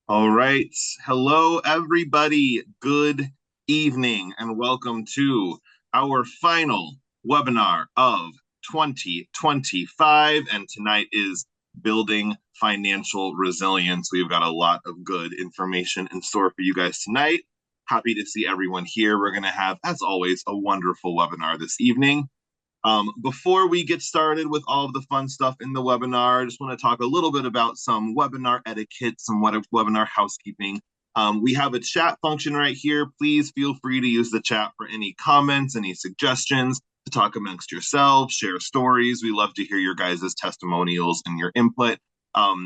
All right. Hello, everybody. Good evening, and welcome to our final webinar of 2025. And tonight is Building Financial Resilience. We've got a lot of good information in store for you guys tonight. Happy to see everyone here. We're going to have, as always, a wonderful webinar this evening. Before we get started with all of the fun stuff in the webinar, I just want to talk a little bit about some webinar etiquette, some webinar housekeeping. We have a chat function right here. Please feel free to use the chat for any comments, any suggestions, to talk amongst yourselves, share stories. We love to hear your guys' testimonials and your input.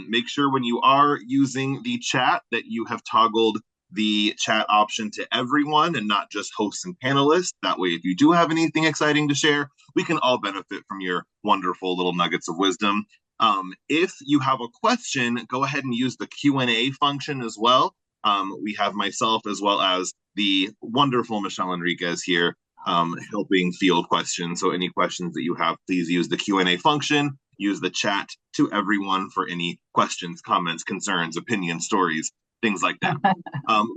Make sure when you are using the chat that you have toggled the chat option to everyone and not just hosts and panelists. That way, if you do have anything exciting to share, we can all benefit from your wonderful little nuggets of wisdom. If you have a question, go ahead and use the Q&A function as well. We have myself as well as the wonderful Michelle Enriquez here helping field questions. So any questions that you have, please use the Q&A function. Use the chat to everyone for any questions, comments, concerns, opinions, stories, things like that.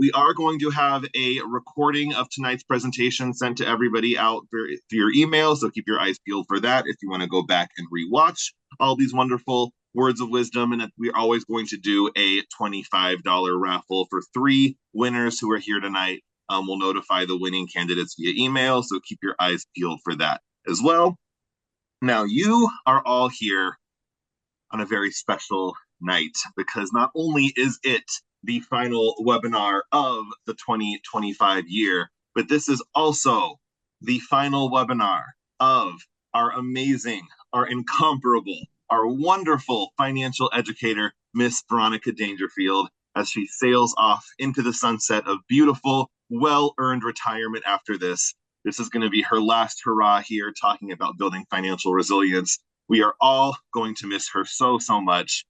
We are going to have a recording of tonight's presentation sent to everybody out through your email, so keep your eyes peeled for that if you want to go back and rewatch all these wonderful words of wisdom. And we're always going to do a $25 raffle for 3 winners who are here tonight. We'll notify the winning candidates via email, so keep your eyes peeled for that as well. Now, you are all here on a very special night because not only is it the final webinar of the 2025 year, but this is also the final webinar of our amazing, our incomparable, our wonderful financial educator, Miss Veronica Dangerfield, as she sails off into the sunset of beautiful, well-earned retirement after this. This is going to be her last hurrah here talking about building financial resilience. We are all going to miss her so much.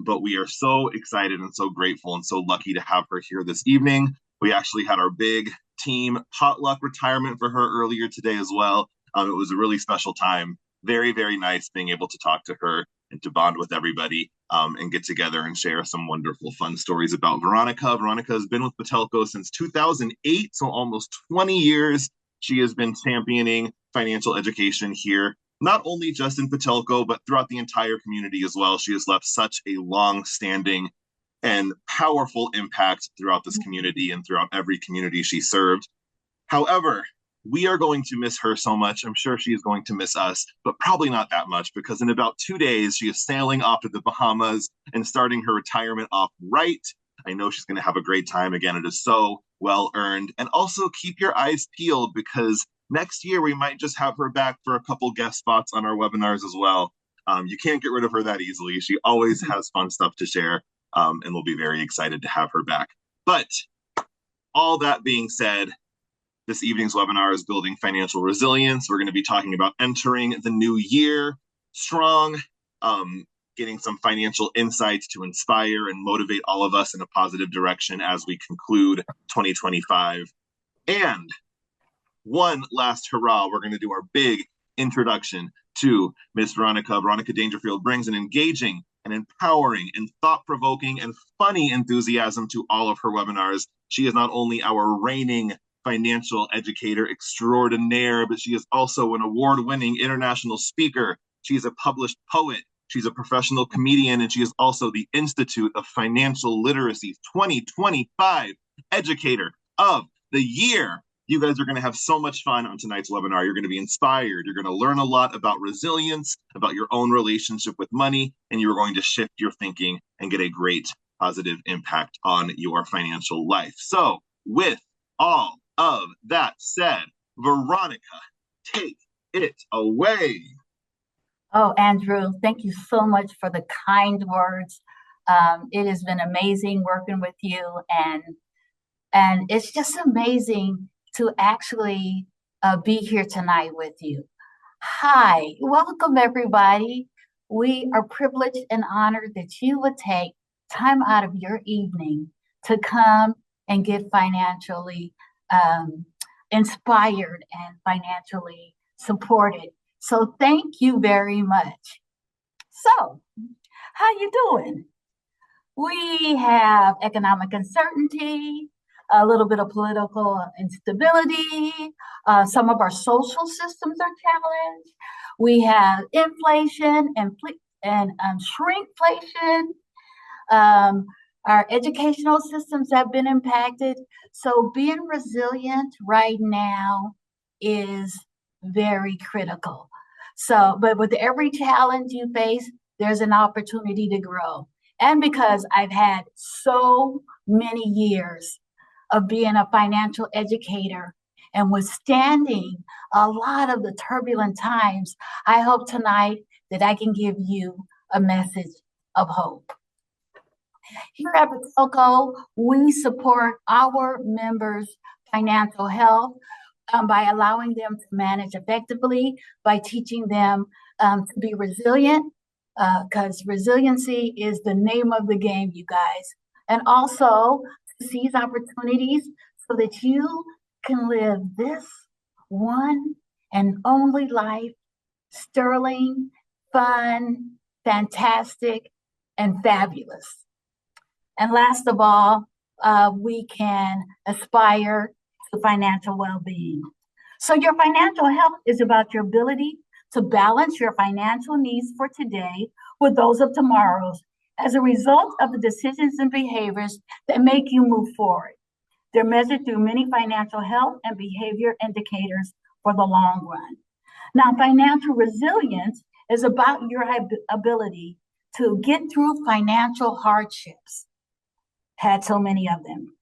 But we are so excited and so grateful and so lucky to have her here this evening. We actually had our big team potluck retirement for her earlier today as well. It was a really special time. Very, very nice being able to talk to her and to bond with everybody and get together and share some wonderful, fun stories about Veronica. Veronica has been with Patelco since 2008, so almost 20 years. She has been championing financial education here, not only just in Patelco, but throughout the entire community as well. She has left such a long-standing and powerful impact throughout this community and throughout every community she served. However, we are going to miss her so much. I'm sure she is going to miss us, but probably not that much, because in about 2 days, she is sailing off to the Bahamas and starting her retirement off right. I know she's going to have a great time. Again, it is so well earned. And also keep your eyes peeled, because next year we might just have her back for a couple guest spots on our webinars as well. You can't get rid of her that easily. She always has fun stuff to share, and we'll be very excited to have her back. But all that being said, this evening's webinar is Building Financial Resilience. We're going to be talking about entering the new year strong, getting some financial insights to inspire and motivate all of us in a positive direction as we conclude 2025. And one last hurrah, we're going to do our big introduction to Miss Veronica. Veronica Dangerfield brings an engaging and empowering and thought-provoking and funny enthusiasm to all of her webinars. She is not only our reigning financial educator extraordinaire, but she is also an award-winning international speaker. She is a published poet. She's a professional comedian, and she is also the Institute of Financial Literacy's 2025 Educator of the Year. You guys are going to have so much fun on tonight's webinar. You're going to be inspired. You're going to learn a lot about resilience, about your own relationship with money, and you're going to shift your thinking and get a great positive impact on your financial life. So with all of that said, Veronica, take it away. Oh, Andrew, thank you so much for the kind words. It has been amazing working with you, and it's just amazing to actually be here tonight with you. Hi, welcome everybody. We are privileged and honored that you would take time out of your evening to come and get financially inspired and financially supported. So thank you very much. So, how you doing? We have economic uncertainty, a little bit of political instability. Some of our social systems are challenged. We have inflation and shrinkflation. Um, our educational systems have been impacted. So being resilient right now is very critical. So, but with every challenge you face, there's an opportunity to grow. And because I've had so many years of being a financial educator and withstanding a lot of the turbulent times, I hope tonight that I can give you a message of hope. Here at Patelco, we support our members' financial health by allowing them to manage effectively, by teaching them to be resilient, because resiliency is the name of the game, you guys. And also to seize opportunities so that you can live this one and only life, sterling, fun, fantastic, and fabulous. And last of all, we can aspire to financial well-being. So your financial health is about your ability to balance your financial needs for today with those of tomorrow's as a result of the decisions and behaviors that make you move forward. They're measured through many financial health and behavior indicators for the long run. Now, financial resilience is about your ability to get through financial hardships. Had so many of them.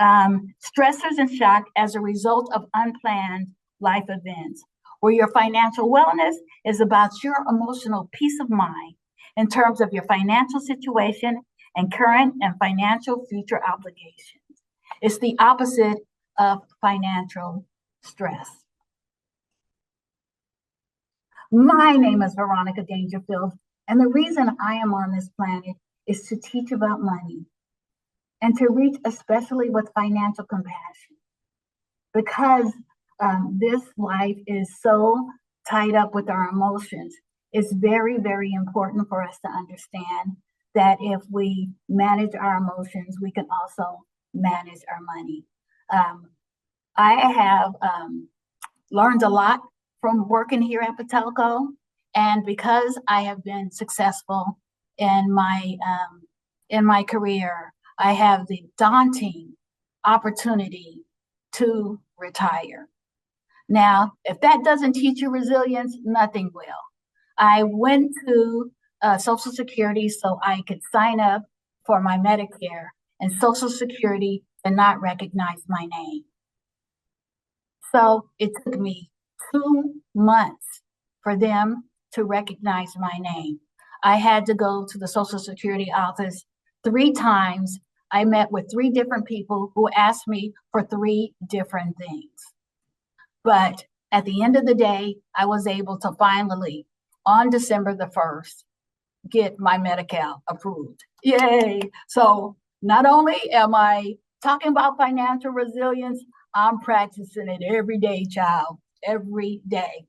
Stressors and shock as a result of unplanned life events, where your financial wellness is about your emotional peace of mind in terms of your financial situation and current and financial future obligations. It's the opposite of financial stress. My name is Veronica Dangerfield, and the reason I am on this planet is to teach about money and to reach especially with financial compassion. Because this life is so tied up with our emotions, it's very, very important for us to understand that if we manage our emotions, we can also manage our money. I have learned a lot from working here at Patelco, and because I have been successful in my career, I have the daunting opportunity to retire. Now, if that doesn't teach you resilience, nothing will. I went to Social Security so I could sign up for my Medicare, and Social Security did not recognize my name. So it took me 2 months for them to recognize my name. I had to go to the Social Security office 3 times. I met with 3 different people who asked me for 3 different things. But at the end of the day, I was able to finally, on December the 1st, get my Medi-Cal approved. Yay! So not only am I talking about financial resilience, I'm practicing it every day, child, every day.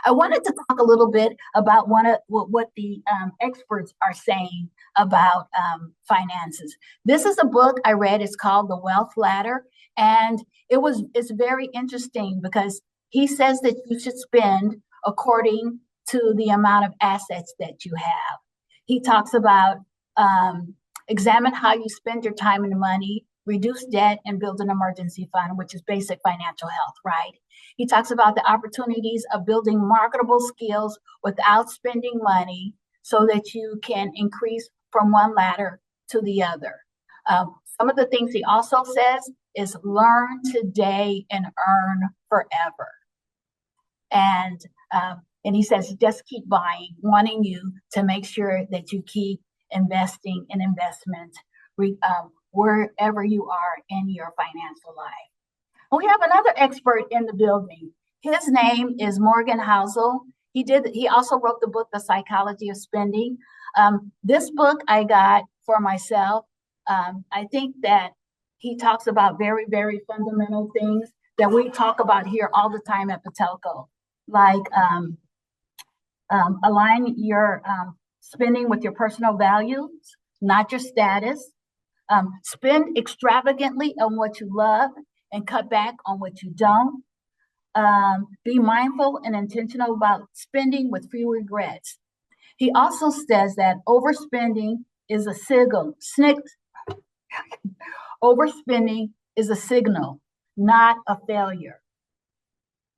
I wanted to talk a little bit about what the experts are saying about finances. This is a book I read. It's called The Wealth Ladder, and it's very interesting because he says that you should spend according to the amount of assets that you have. He talks about examine how you spend your time and money, reduce debt, and build an emergency fund, which is basic financial health, right? He talks about the opportunities of building marketable skills without spending money so that you can increase from one ladder to the other. Some of the things he also says is learn today and earn forever. And he says, just keep buying, wanting you to make sure that you keep investing in investments wherever you are in your financial life. We have another expert in the building. His name is Morgan Housel. He also wrote the book, The Psychology of Spending. This book I got for myself. I think that he talks about very, very fundamental things that we talk about here all the time at Patelco, like align your spending with your personal values, not your status. Spend extravagantly on what you love and cut back on what you don't. Be mindful and intentional about spending with few regrets. He also says that overspending is a signal. Overspending is a signal, not a failure.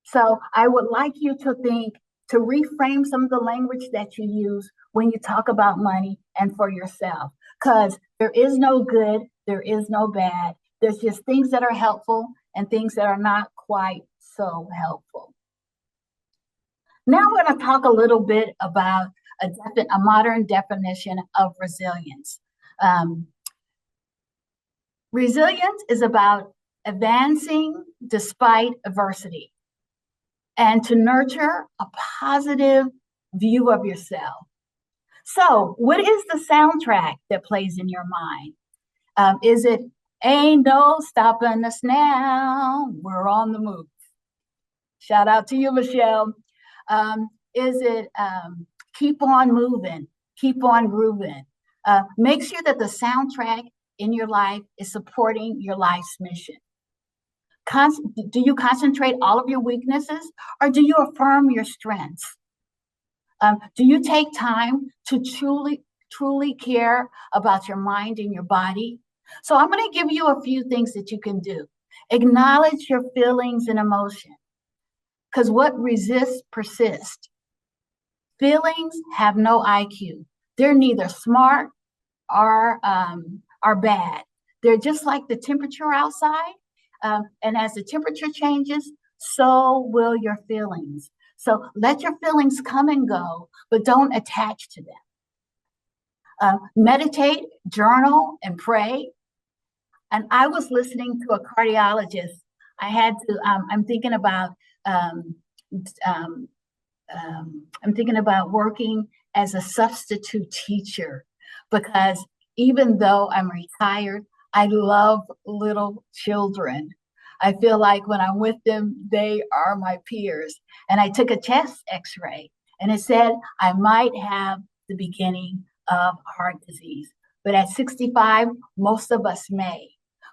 So I would like you to think, to reframe some of the language that you use when you talk about money and for yourself. Because there is no good, there is no bad. There's just things that are helpful and things that are not quite so helpful. Now we're going to talk a little bit about a modern definition of resilience. Resilience is about advancing despite adversity and to nurture a positive view of yourself. So, what is the soundtrack that plays in your mind? Is it "Ain't No Stopping Us Now, We're on the Move"? Shout out to you, Michelle. Is it "Keep on Moving, Keep on Grooving"? Make sure that the soundtrack in your life is supporting your life's mission. Do you concentrate all of your weaknesses, or do you affirm your strengths? Do you take time to truly care about your mind and your body? So I'm going to give you a few things that you can do. Acknowledge your feelings and emotion, because what resists persists. Feelings have no IQ. They're neither smart or bad. They're just like the temperature outside. And as the temperature changes, so will your feelings. So let your feelings come and go, but don't attach to them. Meditate, journal, and pray. And I was listening to a cardiologist. I'm thinking about working as a substitute teacher, because even though I'm retired, I love little children. I feel like when I'm with them, they are my peers. And I took a chest x-ray and it said I might have the beginning of heart disease. But at 65, most of us may.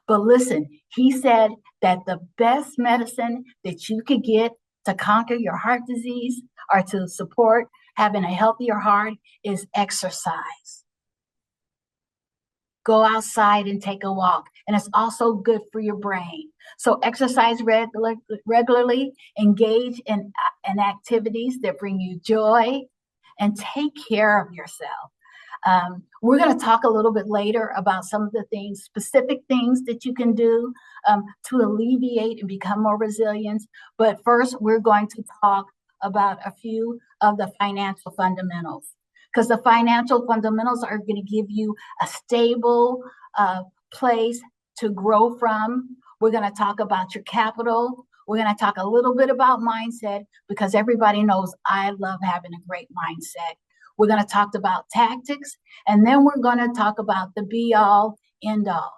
But listen, he said that the best medicine that you could get to conquer your heart disease or to support having a healthier heart is exercise. Go outside and take a walk. And it's also good for your brain. So exercise regularly, engage in activities that bring you joy, and take care of yourself. We're going to talk a little bit later about some of the things, specific things that you can do to alleviate and become more resilient. But first, we're going to talk about a few of the financial fundamentals, because the financial fundamentals are going to give you a stable place to grow from. We're going to talk about your capital. We're going to talk a little bit about mindset, because everybody knows I love having a great mindset. We're going to talk about tactics, and then we're going to talk about the be all, end all,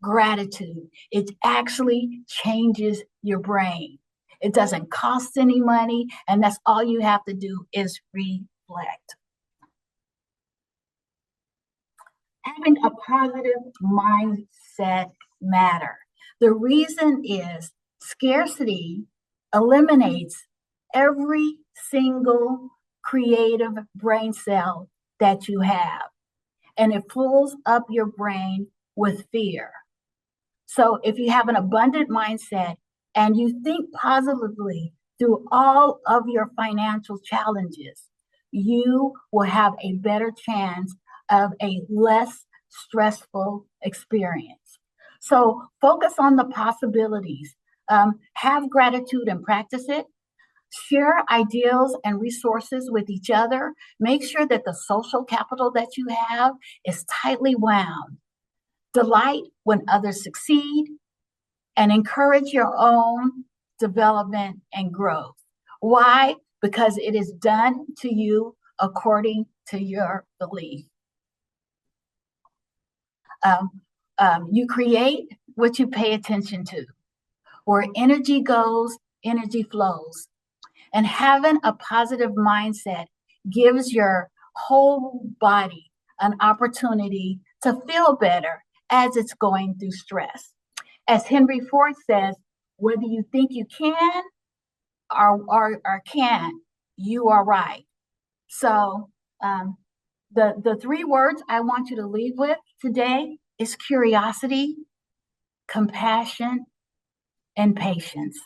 gratitude. It actually changes your brain. It doesn't cost any money, and that's all you have to do is reflect. Having a positive mindset matter. The reason is scarcity eliminates every single creative brain cell that you have, and it pulls up your brain with fear. So if you have an abundant mindset and you think positively through all of your financial challenges, you will have a better chance of a less stressful experience. So focus on the possibilities. Have gratitude and practice it. Share ideals and resources with each other. Make sure that the social capital that you have is tightly wound. Delight when others succeed, and encourage your own development and growth. Why? Because it is done to you according to your belief. You create what you pay attention to. Where energy goes, energy flows. And having a positive mindset gives your whole body an opportunity to feel better as it's going through stress. As Henry Ford says, whether you think you can or can't, you are right. So the three words I want you to leave with today is curiosity, compassion, and patience.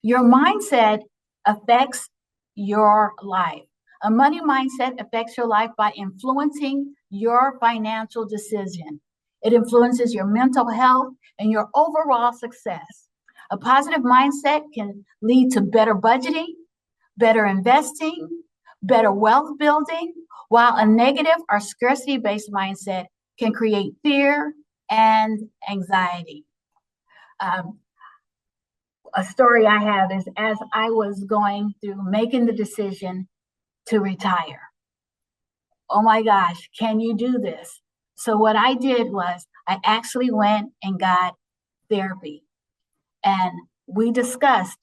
Your mindset affects your life. A money mindset affects your life by influencing your financial decision. It influences your mental health and your overall success. A positive mindset can lead to better budgeting, better investing, better wealth building, while a negative or scarcity-based mindset can create fear and anxiety. A story I have is as I was going through making the decision to retire. Oh my gosh, can you do this? So what I did was I actually went and got therapy, and we discussed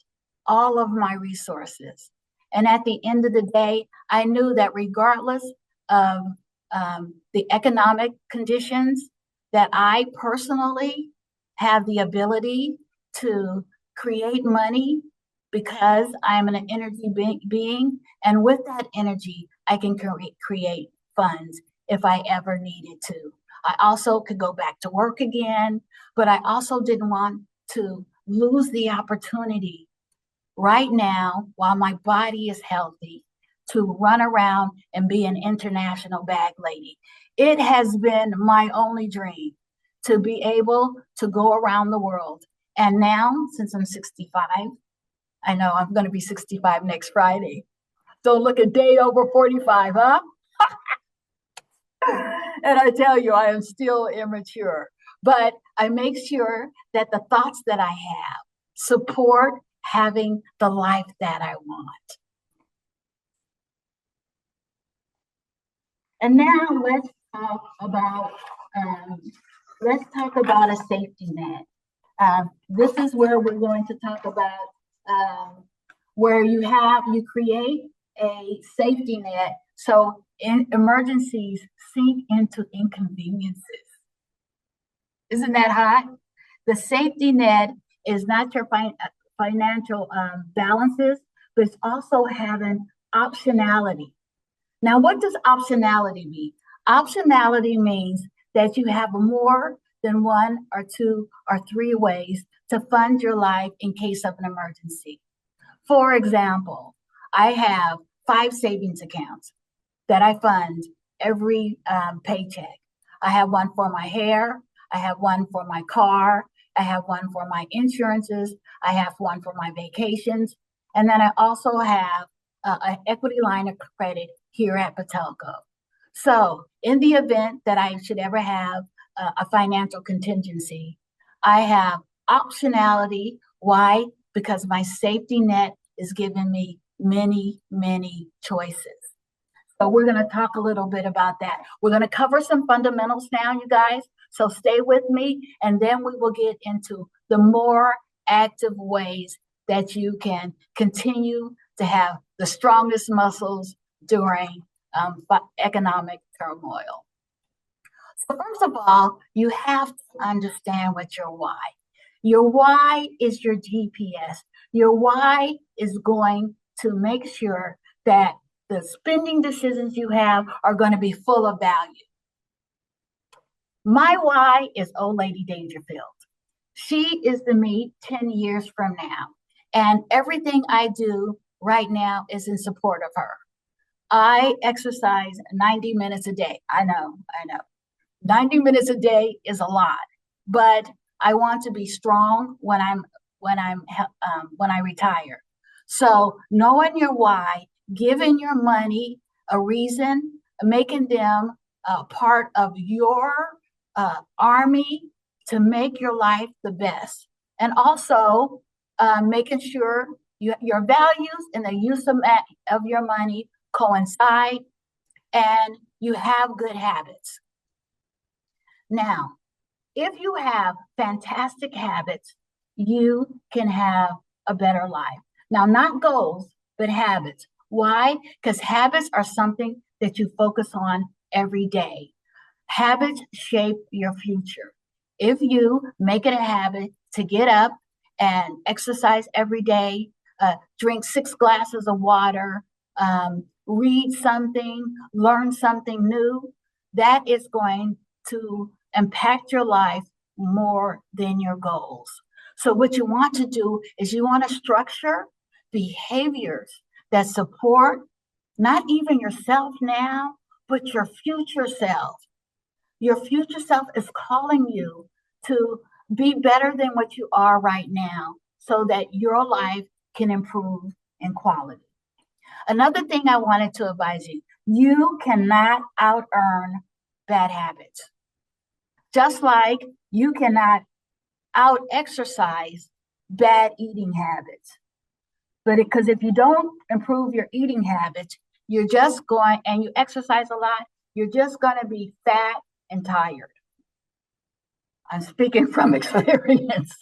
all of my resources. And at the end of the day, I knew that regardless of the economic conditions, that I personally have the ability to create money because I'm an energy being. And with that energy, I can create funds if I ever needed to. I also could go back to work again, but I also didn't want to lose the opportunity right now while my body is healthy to run around and be an international bag lady. It has been my only dream to be able to go around the world. And now, since I'm 65, I know I'm going to be 65 next Friday. Don't look a day over 45, huh? And I tell you, I am still immature. But I make sure that the thoughts that I have support having the life that I want. And now let's talk about a safety net. This is where we're going to talk about where you create a safety net so emergencies sink into inconveniences. Isn't that hot? The safety net is not your financial balances, but it's also having optionality. Now, what does optionality mean? Optionality means that you have more than one or two or three ways to fund your life in case of an emergency. For example, I have 5 savings accounts that I fund every paycheck. I have one for my hair, I have one for my car, I have one for my insurances, I have one for my vacations, and then I also have an equity line of credit here at Patelco. So in the event that I should ever have a financial contingency, I have optionality. Why? Because my safety net is giving me many, many choices. So we're going to talk a little bit about that. We're going to cover some fundamentals now, you guys. So stay with me, and then we will get into the more active ways that you can continue to have the strongest muscles during economic turmoil. So first of all, you have to understand what your why. Your why is your GPS. Your why is going to make sure that the spending decisions you have are going to be full of value. My why is old lady Dangerfield. She is the me 10 years from now. And everything I do right now is in support of her. I exercise 90 minutes a day. I know. 90 minutes a day is a lot, but I want to be strong when I retire. So knowing your why, giving your money a reason, making them a part of your army to make your life the best, and also making sure your values and the use of your money coincide, and you have good habits. Now, if you have fantastic habits, you can have a better life. Now, not goals, but habits. Why? Because habits are something that you focus on every day. Habits shape your future. If you make it a habit to get up and exercise every day, drink 6 glasses of water, read something, learn something new, that is going to impact your life more than your goals. So, what you want to do is you want to structure behaviors that support not even yourself now, but your future self. Your future self is calling you to be better than what you are right now so that your life can improve in quality. Another thing I wanted to advise you, you cannot out earn bad habits. Just like you cannot out exercise bad eating habits. But because if you don't improve your eating habits, you're just going, and you exercise a lot, you're just going to be fat and tired. I'm speaking from experience.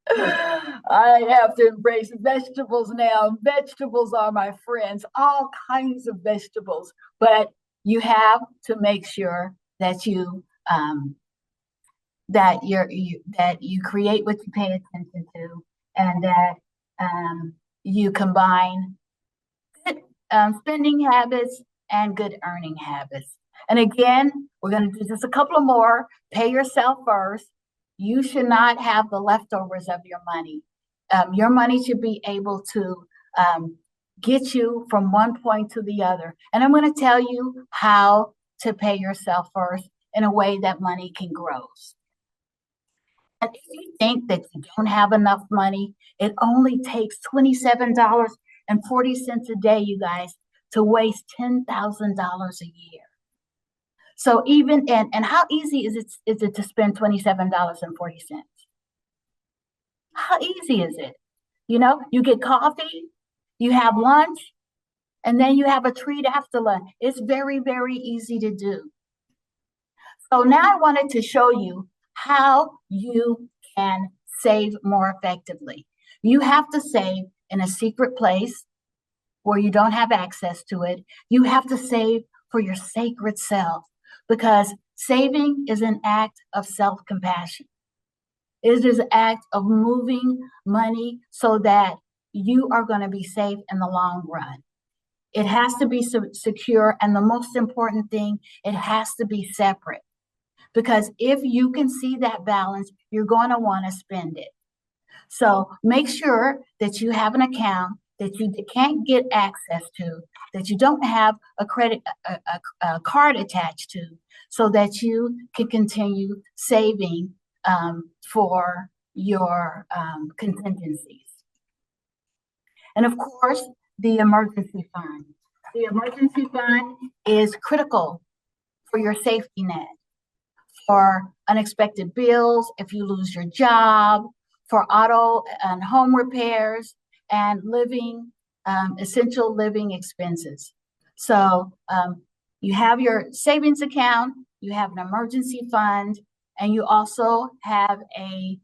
I have to embrace vegetables now. Vegetables are my friends, all kinds of vegetables. But you have to make sure that you that you create what you pay attention to, and that you combine good spending habits and good earning habits. And again, we're going to do just a couple of more. Pay yourself first. You should not have the leftovers of your money. Your money should be able to get you from one point to the other. And I'm going to tell you how to pay yourself first in a way that money can grow. And if you think that you don't have enough money, it only takes $27.40 a day, you guys, to waste $10,000 a year. So even and how easy is it to spend $27.40? How easy is it? You know, you get coffee, you have lunch, and then you have a treat after lunch. It's very, very easy to do. So now I wanted to show you how you can save more effectively. You have to save in a secret place where you don't have access to it. You have to save for your sacred self, because saving is an act of self-compassion. It is an act of moving money so that you are going to be safe in the long run. It has to be secure, and the most important thing, it has to be separate. Because if you can see that balance, you're going to want to spend it. So make sure that you have an account that you can't get access to, that you don't have a card attached to, so that you can continue saving for your contingencies. And of course, the emergency fund. The emergency fund is critical for your safety net, for unexpected bills, if you lose your job, for auto and home repairs, and essential living expenses. So you have your savings account, you have an emergency fund, and you also have a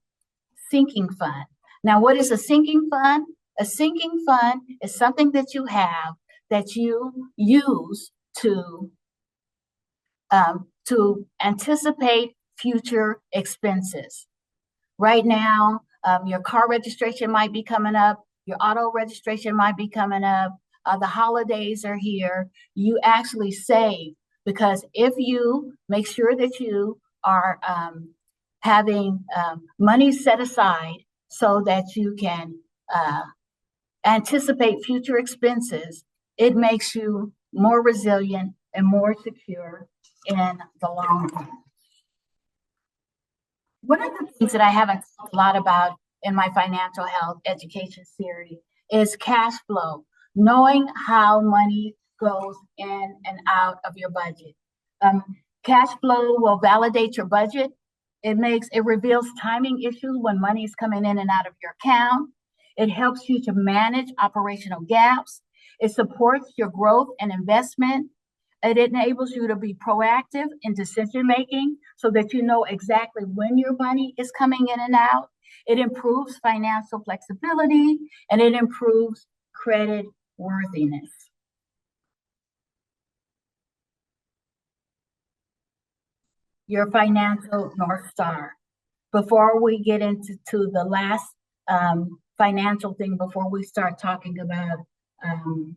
sinking fund. Now, what is a sinking fund? A sinking fund is something that you have that you use to anticipate future expenses. Right now, your car registration might be coming up, your auto registration might be coming up, the holidays are here. You actually save, because if you make sure that you are having money set aside so that you can anticipate future expenses, it makes you more resilient and more secure in the long run. One of the things that I haven't talked a lot about in my financial health education series is cash flow, knowing how money goes in and out of your budget. Cash flow will validate your budget. It reveals timing issues when money is coming in and out of your account. It helps you to manage operational gaps. It supports your growth and investment. It enables you to be proactive in decision making so that you know exactly when your money is coming in and out. It improves financial flexibility, and it improves credit worthiness. Your financial North Star. Before we get into the last financial thing, before we start talking about um,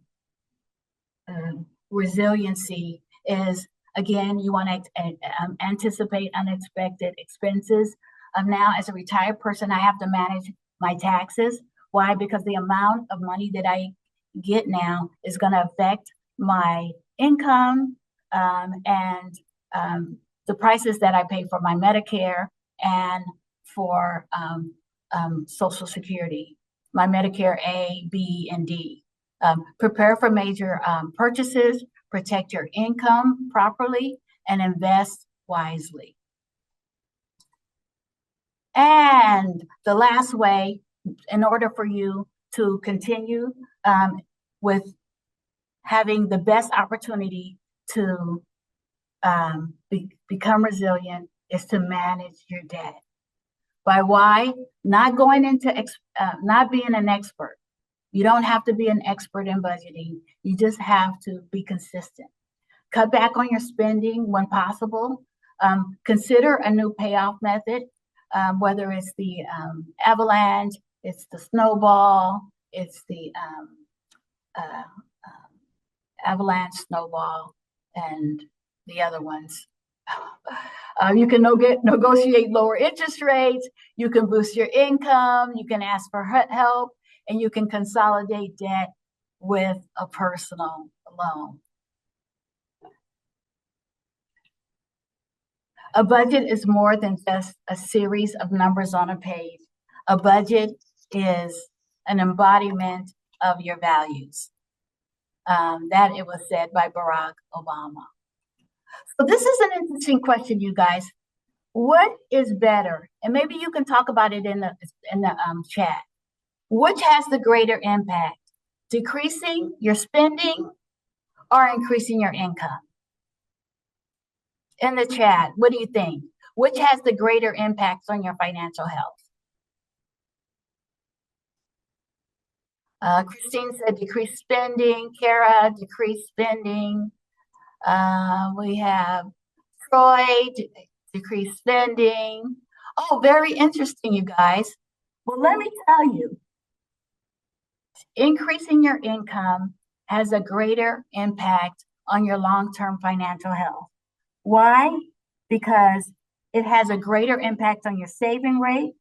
resiliency, is again, you want to anticipate unexpected expenses. Now, as a retired person, I have to manage my taxes. Why? Because the amount of money that I get now is going to affect my income and the prices that I pay for my Medicare and for Social Security, my Medicare A, B, and D. Prepare for major purchases, protect your income properly, and invest wisely. And the last way, in order for you to continue with having the best opportunity to become resilient, is to manage your debt. By why? Not going into, not being an expert. You don't have to be an expert in budgeting. You just have to be consistent. Cut back on your spending when possible. Consider a new payoff method, whether it's the avalanche, it's the snowball, it's the avalanche, snowball, and the other ones. You can negotiate lower interest rates. You can boost your income. You can ask for help, and you can consolidate debt with a personal loan. A budget is more than just a series of numbers on a page. A budget is an embodiment of your values. That it was said by Barack Obama. So this is an interesting question, you guys. What is better? And maybe you can talk about it in the chat. Which has the greater impact? Decreasing your spending or increasing your income? In the chat, what do you think? Which has the greater impacts on your financial health? Christine said decrease spending. Kara, decrease spending. We have Troy, decrease spending. Oh, very interesting, you guys. Well, let me tell you, increasing your income has a greater impact on your long-term financial health. Why? Because it has a greater impact on your saving rate.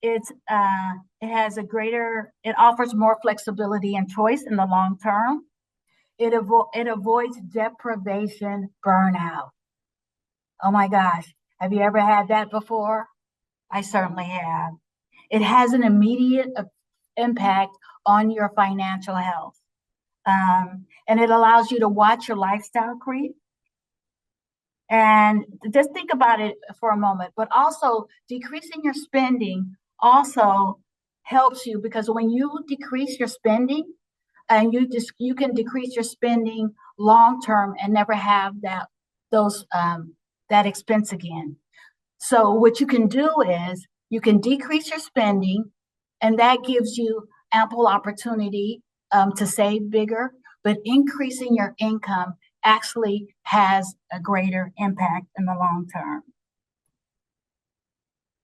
It offers more flexibility and choice in the long term. It avoids deprivation burnout. Oh my gosh, have you ever had that before? I certainly have. It has an immediate impact on your financial health. And it allows you to watch your lifestyle creep. And just think about it for a moment, but also decreasing your spending also helps you, because when you decrease your spending, and you can decrease your spending long term and never have that expense again. So what you can do is you can decrease your spending, and that gives you ample opportunity to save bigger, but increasing your income actually has a greater impact in the long term.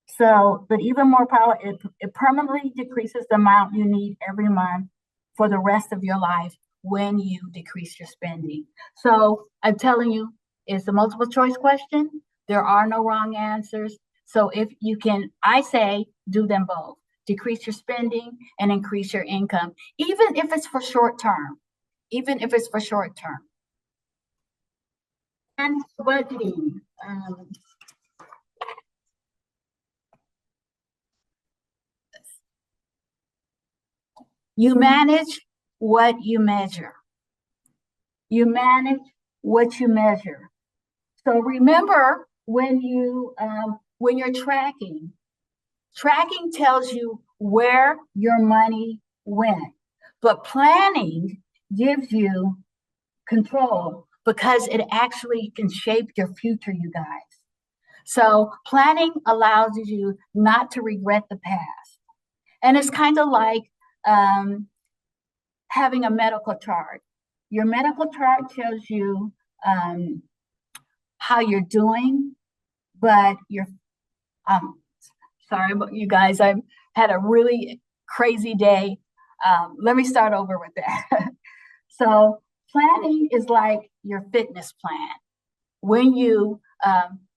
So, but even more power, it permanently decreases the amount you need every month for the rest of your life when you decrease your spending. So I'm telling you, it's a multiple choice question. There are no wrong answers. So if you can, I say do them both. Decrease your spending and increase your income, even if it's for short term. Even if it's for short term. And budgeting. You manage what you measure. You manage what you measure. So remember, when you're tracking tells you where your money went, but planning gives you control because it actually can shape your future, you guys. So planning allows you not to regret the past. And it's kind of like um, having a medical chart. Your medical chart shows you um, how you're doing, but you're sorry about you guys. I had a really crazy day. Let me start over with that. So planning is like your fitness plan. When you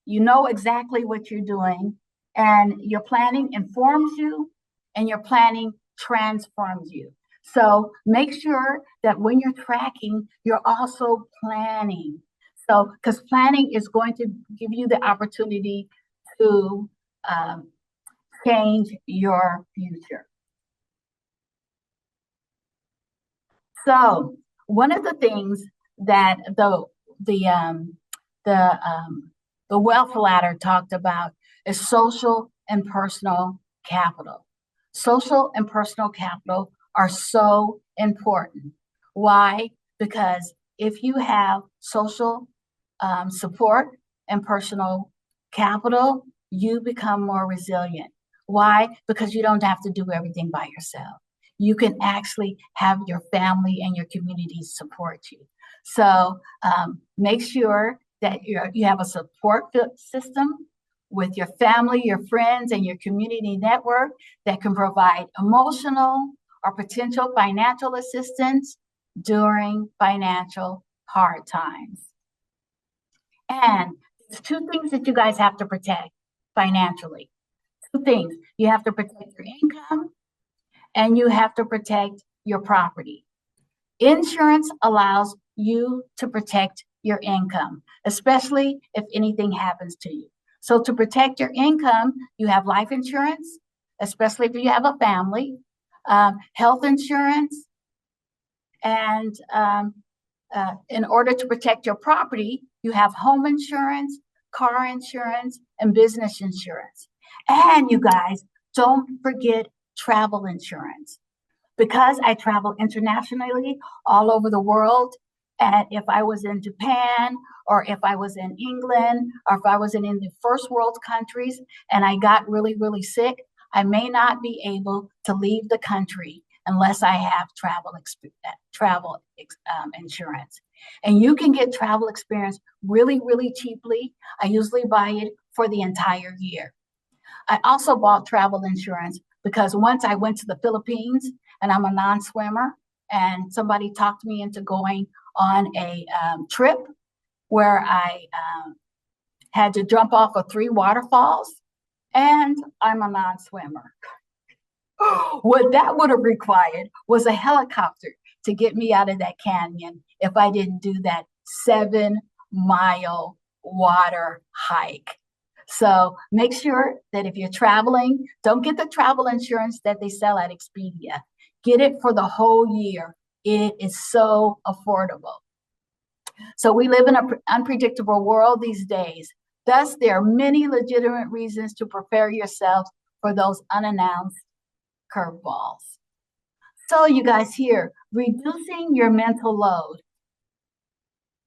know exactly what you're doing, and your planning informs you, and your planning transforms you. So make sure that when you're tracking, you're also planning. So, because planning is going to give you the opportunity to um, change your future. So one of the things that the um, the the wealth ladder talked about is social and personal capital. Social and personal capital are so important. Why? Because if you have social support and personal capital, you become more resilient. Why? Because you don't have to do everything by yourself. You can actually have your family and your community support you. So make sure that you have a support system with your family, your friends, and your community network that can provide emotional or potential financial assistance during financial hard times. And there's two things that you guys have to protect financially. Two things. You have to protect your income and you have to protect your property. Insurance allows you to protect your income, especially if anything happens to you. So to protect your income, you have life insurance, especially if you have a family, health insurance, and in order to protect your property, you have home insurance, car insurance, and business insurance. And you guys, don't forget travel insurance. Because I travel internationally all over the world, and if I was in Japan or if I was in England or if I was in the first world countries and I got really, really sick, I may not be able to leave the country unless I have travel insurance. And you can get travel experience really, really cheaply. I usually buy it for the entire year. I also bought travel insurance because once I went to the Philippines and I'm a non-swimmer, and somebody talked me into going on a trip where I had to jump off of 3 waterfalls, and I'm a non-swimmer. What that would have required was a helicopter to get me out of that canyon if I didn't do that 7-mile water hike. So make sure that if you're traveling, don't get the travel insurance that they sell at Expedia. Get it for the whole year. It is so affordable. So we live in an unpredictable world these days. Thus, there are many legitimate reasons to prepare yourself for those unannounced curveballs. So you guys here, reducing your mental load.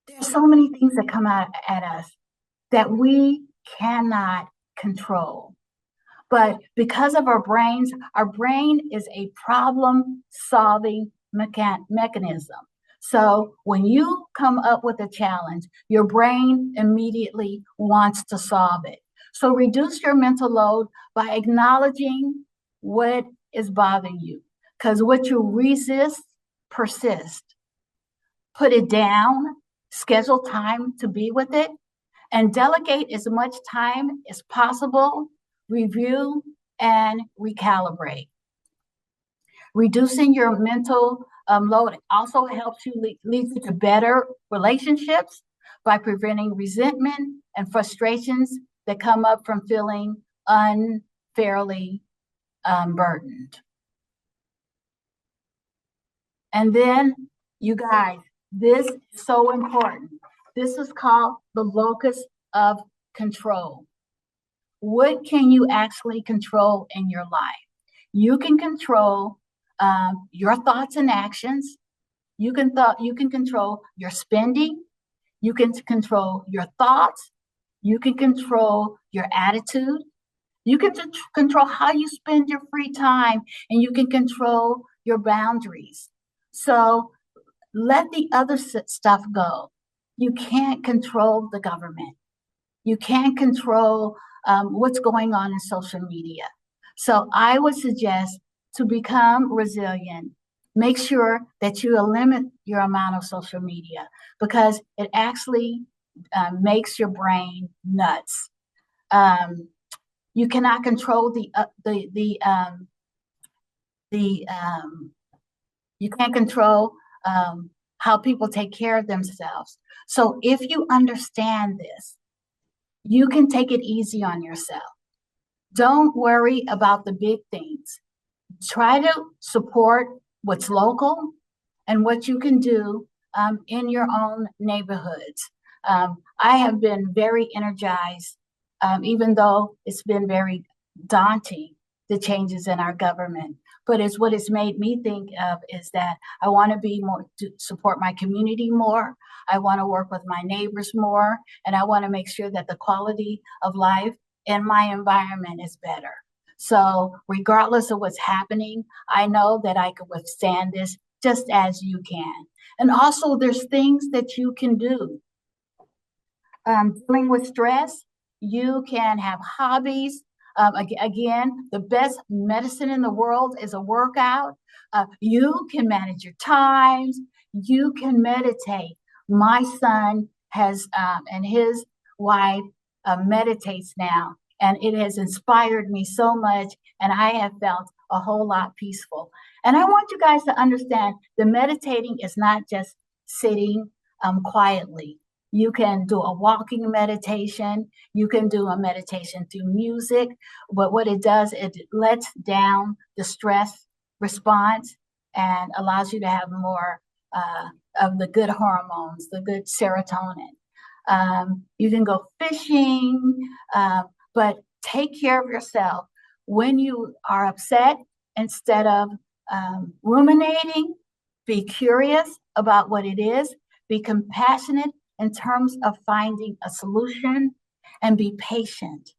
There's so many things that come out at us that we cannot control. But because of our brain is a problem solving mechanism. So when you come up with a challenge, your brain immediately wants to solve it. So reduce your mental load by acknowledging what is bothering you. Because what you resist persists. Put it down, schedule time to be with it, and delegate as much time as possible, review, and recalibrate. Reducing your mental load also helps you leads you to better relationships by preventing resentment and frustrations that come up from feeling unfairly burdened. And then, you guys, this is so important. This is called the locus of control. What can you actually control in your life? You can control your thoughts and actions. You can control your spending. You can control your thoughts. You can control your attitude. You can control how you spend your free time, and you can control your boundaries. So let the other stuff go. You can't control the government. You can't control what's going on in social media. So I would suggest to become resilient, make sure that you limit your amount of social media because it actually makes your brain nuts. You cannot control you can't control how people take care of themselves. So if you understand this, you can take it easy on yourself. Don't worry about the big things. Try to support what's local and what you can do in your own neighborhoods. I have been very energized, even though it's been very daunting, the changes in our government. But it's what it's made me think of is that I want to be more to support my community more. I want to work with my neighbors more, and I want to make sure that the quality of life in my environment is better. So, regardless of what's happening, I know that I can withstand this just as you can. And also, there's things that you can do. Dealing with stress, you can have hobbies. Again, the best medicine in the world is a workout. You can manage your times. You can meditate. My son has, and his wife meditates now, and it has inspired me so much, and I have felt a whole lot peaceful. And I want you guys to understand the meditating is not just sitting quietly. You can do a walking meditation. You can do a meditation through music. But what it does, it lets down the stress response and allows you to have more of the good hormones, the good serotonin. You can go fishing, but take care of yourself. When you are upset, instead of ruminating, be curious about what it is, be compassionate in terms of finding a solution, and be patient.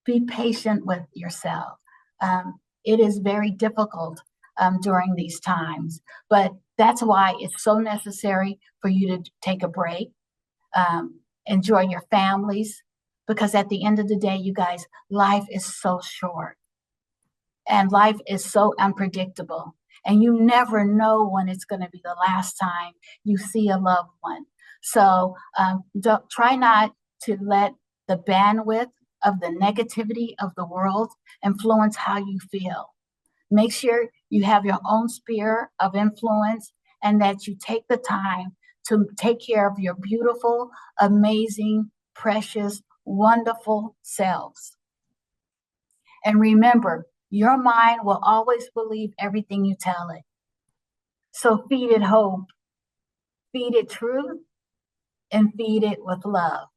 Be patient with yourself. It is very difficult during these times, but that's why it's so necessary for you to take a break, enjoy your families, because at the end of the day, you guys, life is so short and life is so unpredictable. And you never know when it's going to be the last time you see a loved one. So try not to let the bandwidth of the negativity of the world influence how you feel. Make sure you have your own sphere of influence and that you take the time to take care of your beautiful, amazing, precious, wonderful selves. And remember, your mind will always believe everything you tell it. So feed it hope, feed it truth, and feed it with love.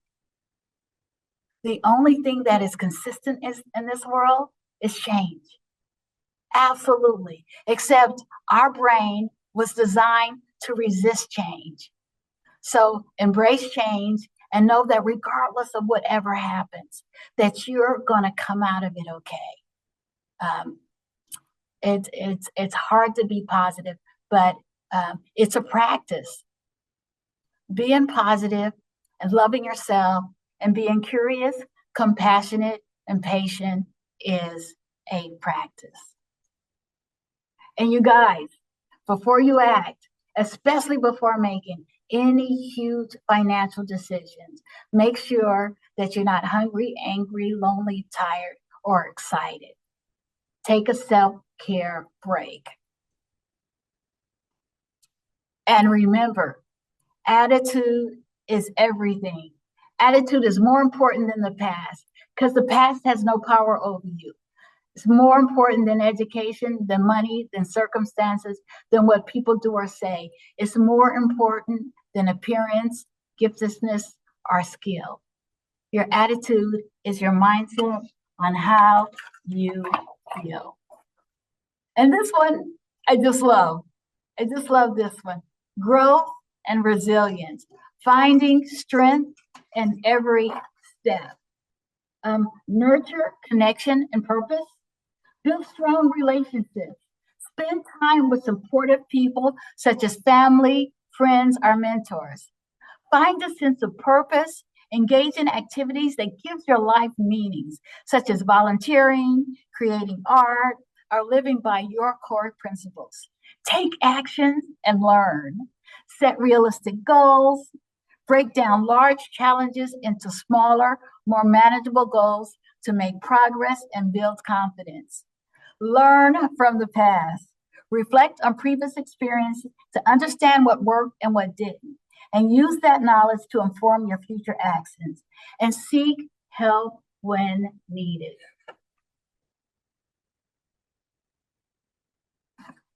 The only thing that is consistent in this world is change. Absolutely. Except our brain was designed to resist change. So embrace change and know that regardless of whatever happens, that you're going to come out of it okay. It's hard to be positive, but it's a practice. Being positive and loving yourself and being curious, compassionate, and patient is a practice. And you guys, before you act, especially before making any huge financial decisions, make sure that you're not hungry, angry, lonely, tired, or excited. Take a self-care break. And remember, attitude is everything. Attitude is more important than the past because the past has no power over you. It's more important than education, than money, than circumstances, than what people do or say. It's more important than appearance, giftedness, or skill. Your attitude is your mindset on how you feel. And this one, I just love. I just love this one. Growth and resilience, finding strength in every step. Nurture connection and purpose. Build strong relationships. Spend time with supportive people such as family, friends, or mentors. Find a sense of purpose. Engage in activities that give your life meanings, such as volunteering, creating art, or living by your core principles. Take action and learn. Set realistic goals. Break down large challenges into smaller, more manageable goals to make progress and build confidence. Learn from the past. Reflect on previous experiences to understand what worked and what didn't, and use that knowledge to inform your future actions. And seek help when needed.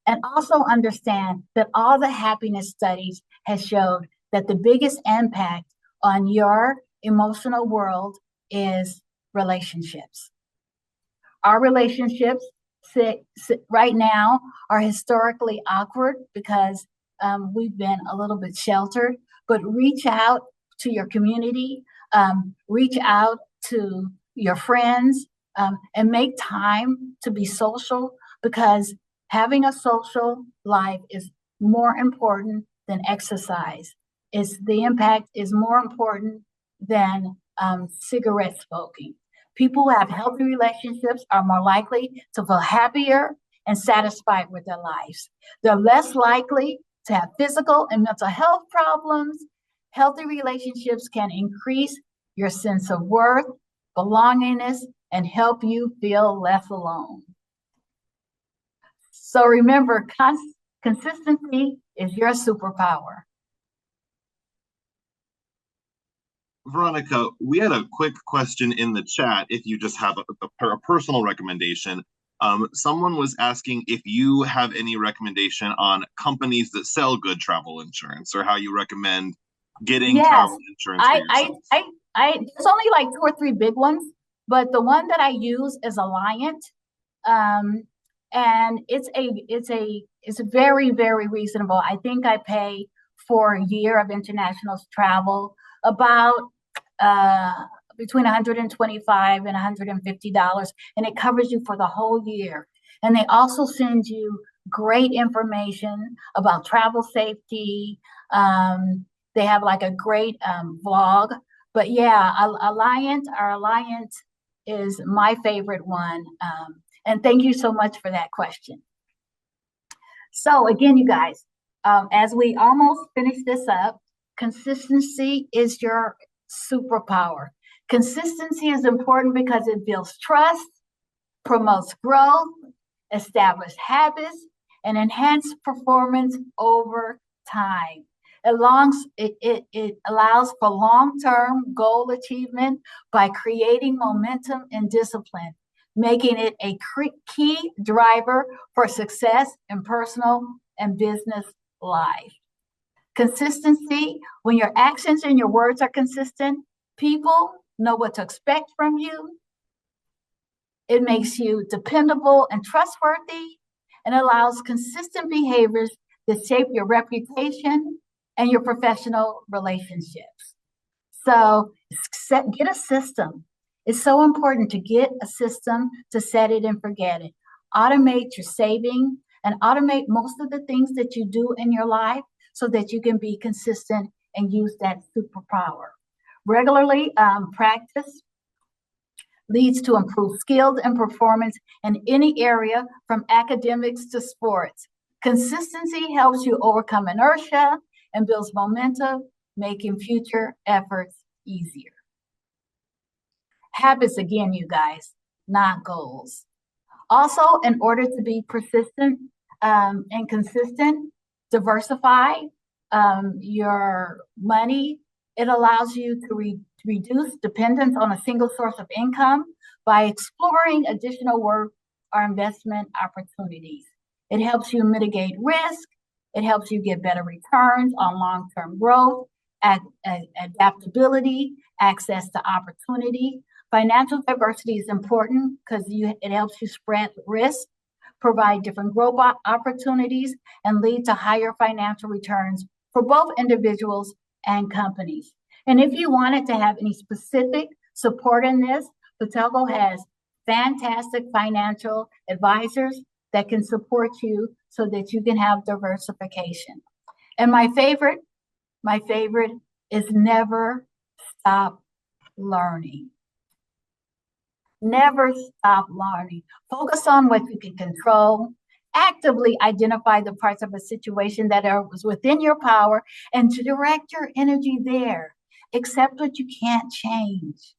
And also understand that all the happiness studies has showed that the biggest impact on your emotional world is relationships. Our relationships right now are historically awkward because we've been a little bit sheltered, but reach out to your community, reach out to your friends, and make time to be social, because having a social life is more important than exercise. The impact is more important than cigarette smoking. People who have healthy relationships are more likely to feel happier and satisfied with their lives. They're less likely to have physical and mental health problems. Healthy relationships can increase your sense of worth, belongingness, and help you feel less alone. So remember, consistency is your superpower. Veronica, we had a quick question in the chat. If you just have a personal recommendation, someone was asking if you have any recommendation on companies that sell good travel insurance, or how you recommend getting Yes, travel insurance for yourself. there's only like 2 or 3 big ones, but the one that I use is Alliant, um, and it's very, very reasonable. I think I pay for a year of international travel about uh, between 125 and $150, and it covers you for the whole year. And they also send you great information about travel safety. They have like a great vlog. But yeah, our Alliant is my favorite one. And thank you so much for that question. So again, you guys, as we almost finish this up, consistency is your superpower. Consistency is important because it builds trust, promotes growth, establishes habits, and enhances performance over time. It allows for long-term goal achievement by creating momentum and discipline, making it a key driver for success in personal and business life. Consistency, when your actions and your words are consistent, people know what to expect from you. It makes you dependable and trustworthy, and allows consistent behaviors that shape your reputation and your professional relationships. So get a system. It's so important to get a system to set it and forget it. Automate your saving and automate most of the things that you do in your life so that you can be consistent and use that superpower. Regularly practice leads to improved skills and performance in any area from academics to sports. Consistency helps you overcome inertia and builds momentum, making future efforts easier. Habits, again, you guys, not goals. Also, in order to be persistent and consistent, diversify your money. It allows you to reduce dependence on a single source of income by exploring additional work or investment opportunities. It helps you mitigate risk. It helps you get better returns on long-term growth, adaptability, access to opportunity. Financial diversity is important because it helps you spread risk, provide different growth opportunities, and lead to higher financial returns for both individuals and companies. And if you wanted to have any specific support in this, Patelco has fantastic financial advisors that can support you so that you can have diversification. And my favorite is never stop learning. Never stop learning. Focus on what you can control. Actively identify the parts of a situation that was within your power and to direct your energy there. Accept what you can't change,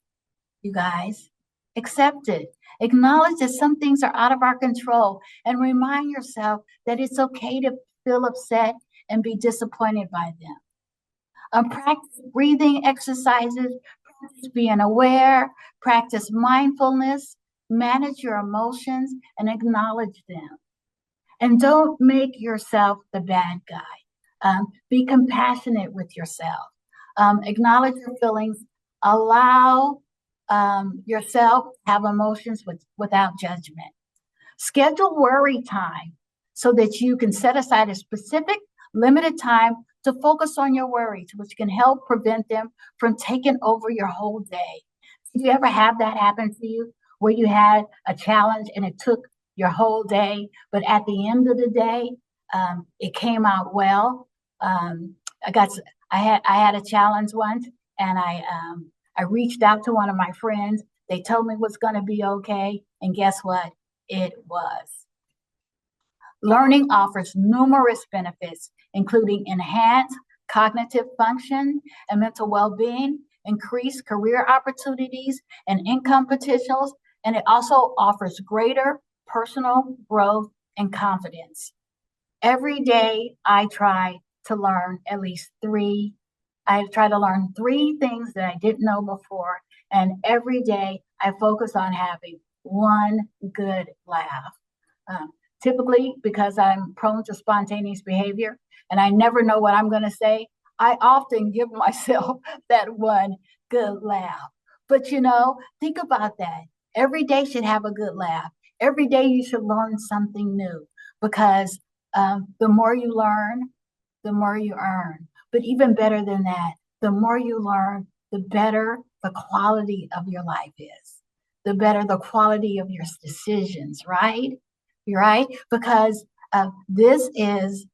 you guys. Accept it. Acknowledge that some things are out of our control and remind yourself that it's okay to feel upset and be disappointed by them. Practice breathing exercises, practice being aware, practice mindfulness, manage your emotions, and acknowledge them. And don't make yourself the bad guy. Be compassionate with yourself. Acknowledge your feelings. Allow yourself to have emotions without judgment. Schedule worry time so that you can set aside a specific limited time to focus on your worries, which can help prevent them from taking over your whole day. Did you ever have that happen to you where you had a challenge and it took your whole day, but at the end of the day, it came out well? I had a challenge once, and I reached out to one of my friends. They told me it was going to be okay, and guess what? It was. Learning offers numerous benefits, including enhanced cognitive function and mental well-being, increased career opportunities and income potentials, and it also offers greater personal growth and confidence. Every day I try to learn three things that I didn't know before, and every day I focus on having one good laugh. Typically, because I'm prone to spontaneous behavior and I never know what I'm going to say, I often give myself that one good laugh. But think about that. Every day should have a good laugh. Every day you should learn something new, because the more you learn, the more you earn. But even better than that, the more you learn, the better the quality of your life is, the better the quality of your decisions, right? Right? Because this is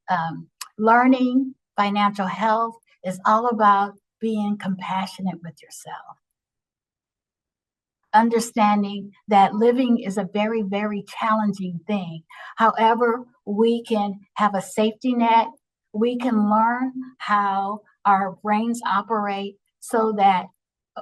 learning financial health is all about being compassionate with yourself. Understanding that living is a very, very challenging thing. However, we can have a safety net. We can learn how our brains operate so that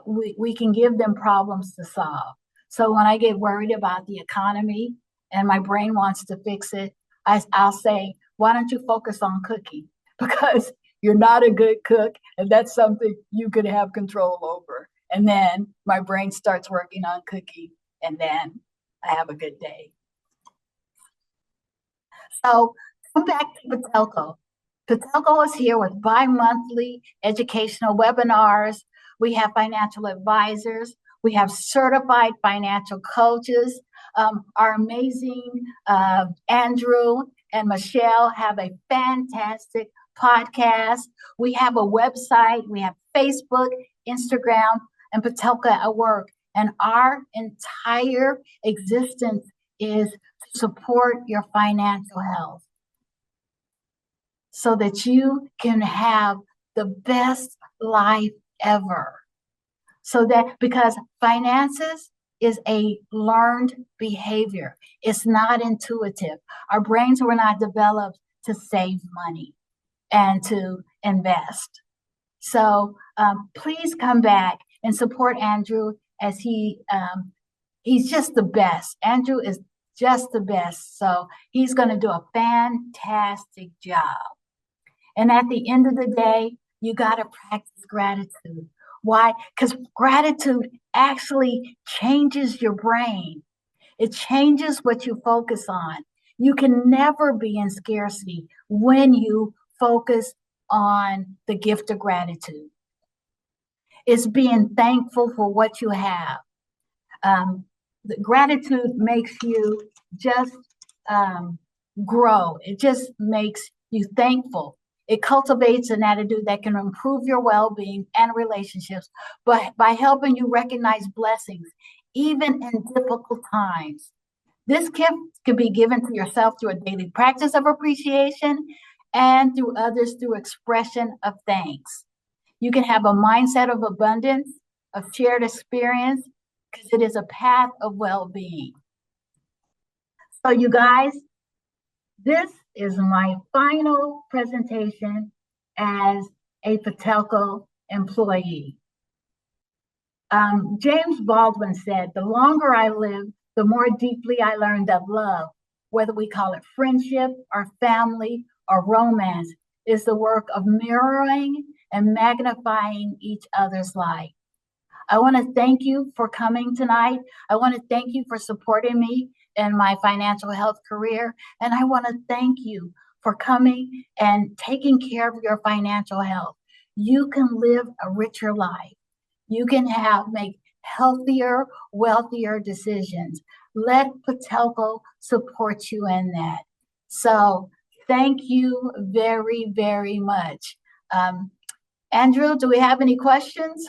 we can give them problems to solve. So when I get worried about the economy and my brain wants to fix it, I'll say, why don't you focus on cooking? Because you're not a good cook, and that's something you could have control over. And then my brain starts working on cooking, and then I have a good day. So come back to Patelco. Patelco is here with bi-monthly educational webinars. We have financial advisors. We have certified financial coaches. Our amazing Andrew and Michelle have a fantastic podcast. We have a website. We have Facebook, Instagram, and Patelco at Work. And our entire existence is to support your financial health so that you can have the best life ever. So that, because finances is a learned behavior. It's not intuitive. Our brains were not developed to save money and to invest. So please come back and support Andrew, as he's just the best. Andrew is just the best. So he's going to do a fantastic job. And at the end of the day, you got to practice gratitude. Why? Because gratitude actually changes your brain. It changes what you focus on. You can never be in scarcity when you focus on the gift of gratitude. It's being thankful for what you have. The gratitude makes you just grow. It just makes you thankful. It cultivates an attitude that can improve your well-being and relationships, but by helping you recognize blessings, even in difficult times. This gift can be given to yourself through a daily practice of appreciation and through others through expression of thanks. You can have a mindset of abundance, of shared experience, because it is a path of well-being. So you guys, this is my final presentation as a Patelco employee. James Baldwin said, the longer I live, the more deeply I learned that love, whether we call it friendship or family or romance, is the work of mirroring and magnifying each other's light. I want to thank you for coming tonight. I want to thank you for supporting me in my financial health career. And I want to thank you for coming and taking care of your financial health. You can live a richer life. You can make healthier, wealthier decisions. Let Patelco support you in that. So thank you very, very much. Andrew, do we have any questions?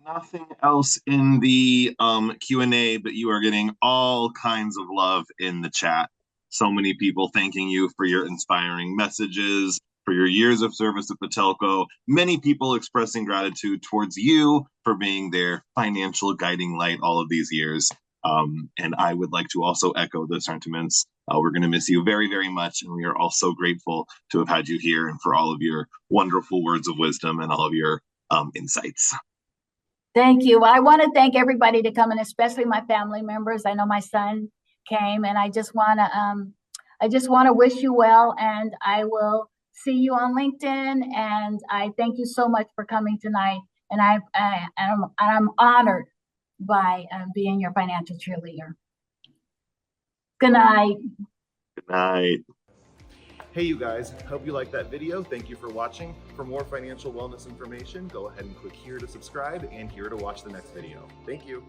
Nothing else in the Q&A, but you are getting all kinds of love in the chat. So many people thanking you for your inspiring messages, for your years of service at Patelco. Many people expressing gratitude towards you for being their financial guiding light all of these years. And I would like to also echo the sentiments. We're going to miss you very, very much. And we are all so grateful to have had you here and for all of your wonderful words of wisdom and all of your insights. Thank you. I want to thank everybody to come, and especially my family members. I know my son came, and I just want to wish you well, and I will see you on LinkedIn. And I thank you so much for coming tonight. And I'm honored by being your financial cheerleader. Good night. Good night. Hey you guys, hope you liked that video. Thank you for watching. For more financial wellness information, go ahead and click here to subscribe and here to watch the next video. Thank you.